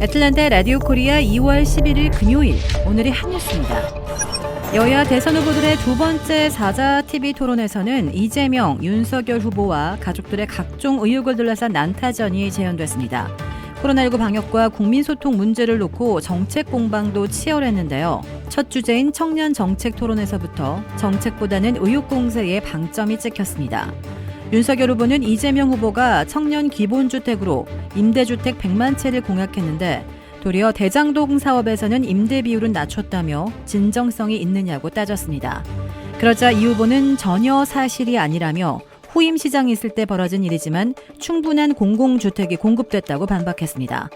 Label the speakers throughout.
Speaker 1: 애틀랜타 라디오 코리아 2월 11일 금요일, 오늘의 한 뉴스입니다. 여야 대선 후보들의 두 번째 사자 TV 토론에서는 이재명, 윤석열 후보와 가족들의 각종 의혹을 둘러싼 난타전이 재현됐습니다. 코로나19 방역과 국민소통 문제를 놓고 정책 공방도 치열했는데요. 첫 주제인 청년 정책 토론에서부터 정책보다는 의혹 공세에 방점이 찍혔습니다. 윤석열 후보는 이재명 후보가 청년 기본주택으로 임대주택 100만 채를 공약했는데 도리어 대장동 사업에서는 임대 비율은 낮췄다며 진정성이 있느냐고 따졌습니다. 그러자 이 후보는 전혀 사실이 아니라며 후임 시장이 있을 때 벌어진 일이지만 충분한 공공주택이 공급됐다고 반박했습니다.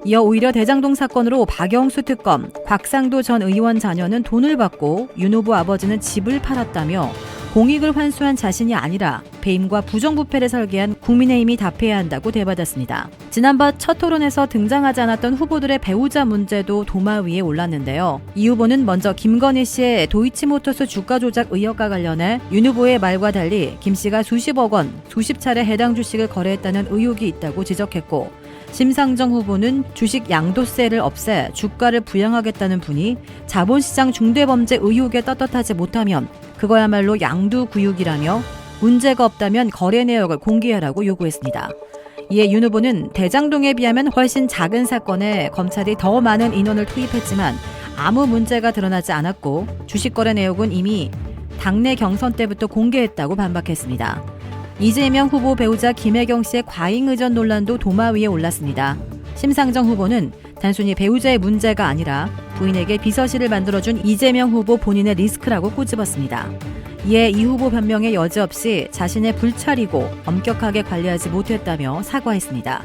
Speaker 1: 이어 오히려 대장동 사건으로 박영수 특검, 곽상도 전 의원 자녀는 돈을 받고 윤 후보 아버지는 집을 팔았다며 공익을 환수한 자신이 아니라 배임과 부정부패를 설계한 국민의힘이 답해야 한다고 대받았습니다. 지난번 첫 토론에서 등장하지 않았던 후보들의 배우자 문제도 도마 위에 올랐는데요. 이 후보는 먼저 김건희 씨의 도이치모터스 주가 조작 의혹과 관련해 윤 후보의 말과 달리 김 씨가 수십억 원, 수십 차례 해당 주식을 거래했다는 의혹이 있다고 지적했고, 심상정 후보는 주식 양도세를 없애 주가를 부양하겠다는 분이 자본시장 중대범죄 의혹에 떳떳하지 못하면 그거야말로 양두구육이라며 문제가 없다면 거래 내역을 공개하라고 요구했습니다. 이에 윤 후보는 대장동에 비하면 훨씬 작은 사건에 검찰이 더 많은 인원을 투입했지만 아무 문제가 드러나지 않았고 주식 거래 내역은 이미 당내 경선 때부터 공개했다고 반박했습니다. 이재명 후보 배우자 김혜경 씨의 과잉 의전 논란도 도마 위에 올랐습니다. 심상정 후보는 단순히 배우자의 문제가 아니라 부인에게 비서실을 만들어준 이재명 후보 본인의 리스크라고 꼬집었습니다. 이에 이 후보 변명에 여지없이 자신의 불찰이고 엄격하게 관리하지 못했다며 사과했습니다.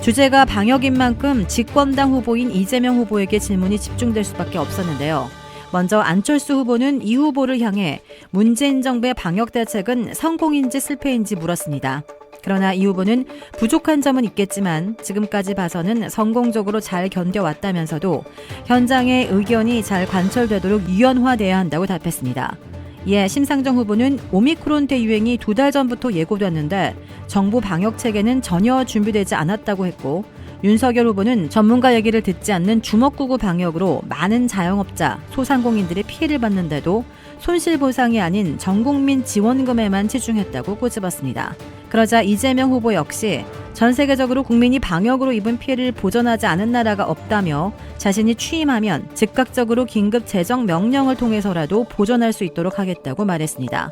Speaker 1: 주제가 방역인 만큼 집권당 후보인 이재명 후보에게 질문이 집중될 수밖에 없었는데요. 먼저 안철수 후보는 이 후보를 향해 문재인 정부의 방역 대책은 성공인지 실패인지 물었습니다. 그러나 이 후보는 부족한 점은 있겠지만 지금까지 봐서는 성공적으로 잘 견뎌왔다면서도 현장의 의견이 잘 관철되도록 유연화돼야 한다고 답했습니다. 이에 심상정 후보는 오미크론 대유행이 2달 전부터 예고됐는데 정부 방역 체계는 전혀 준비되지 않았다고 했고, 윤석열 후보는 전문가 얘기를 듣지 않는 주먹구구 방역으로 많은 자영업자, 소상공인들이 피해를 봤는데도 손실보상이 아닌 전국민 지원금에만 치중했다고 꼬집었습니다. 그러자 이재명 후보 역시 전 세계적으로 국민이 방역으로 입은 피해를 보전하지 않은 나라가 없다며 자신이 취임하면 즉각적으로 긴급 재정 명령을 통해서라도 보전할 수 있도록 하겠다고 말했습니다.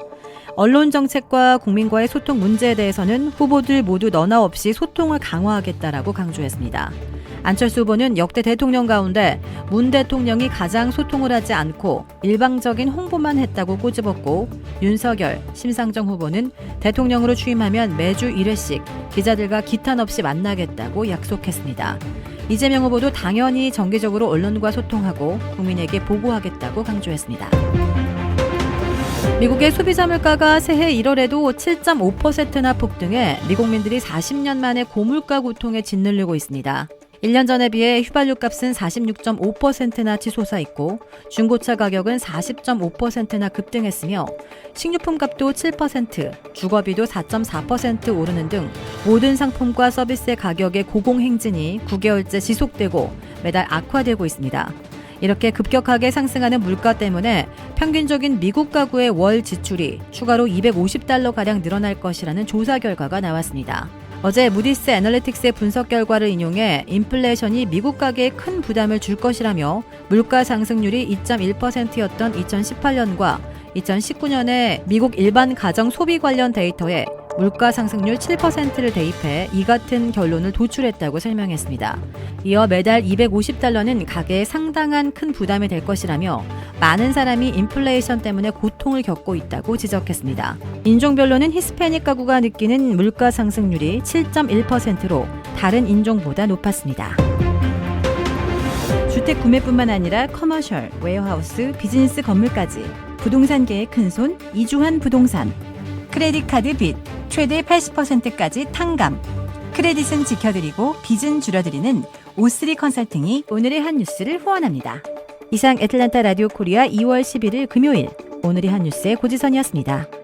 Speaker 1: 언론 정책과 국민과의 소통 문제에 대해서는 후보들 모두 너나 없이 소통을 강화하겠다라고 강조했습니다. 안철수 후보는 역대 대통령 가운데 문 대통령이 가장 소통을 하지 않고 일방적인 홍보만 했다고 꼬집었고, 윤석열, 심상정 후보는 대통령으로 취임하면 매주 1회씩 기자들과 기탄 없이 만나겠다고 약속했습니다. 이재명 후보도 당연히 정기적으로 언론과 소통하고 국민에게 보고하겠다고 강조했습니다. 미국의 소비자 물가가 새해 1월에도 7.5%나 폭등해 미국민들이 40년 만에 고물가 고통에 짓눌리고 있습니다. 1년 전에 비해 휘발유 값은 46.5%나 치솟아 있고 중고차 가격은 40.5%나 급등했으며 식료품 값도 7%, 주거비도 4.4% 오르는 등 모든 상품과 서비스의 가격의 고공행진이 9개월째 지속되고 매달 악화되고 있습니다. 이렇게 급격하게 상승하는 물가 때문에 평균적인 미국 가구의 월 지출이 추가로 $250가량 늘어날 것이라는 조사 결과가 나왔습니다. 어제 무디스 애널리틱스의 분석 결과를 인용해 인플레이션이 미국 가계에 큰 부담을 줄 것이라며 물가 상승률이 2.1%였던 2018년과 2019년에 미국 일반 가정 소비 관련 데이터에 물가 상승률 7%를 대입해 이 같은 결론을 도출했다고 설명했습니다. 이어 매달 $250는 가계에 상당한 큰 부담이 될 것이라며 많은 사람이 인플레이션 때문에 고통을 겪고 있다고 지적했습니다. 인종별로는 히스패닉 가구가 느끼는 물가 상승률이 7.1%로 다른 인종보다 높았습니다. 주택 구매뿐만 아니라 커머셜, 웨어하우스, 비즈니스 건물까지 부동산계의 큰손 이주환 부동산. 크레딧 카드 빚 최대 80%까지 탕감. 크레딧은 지켜드리고 빚은 줄여드리는 O3 컨설팅이 오늘의 한 뉴스를 후원합니다. 이상 애틀랜타 라디오 코리아 2월 11일 금요일 오늘의 한 뉴스의 고지선이었습니다.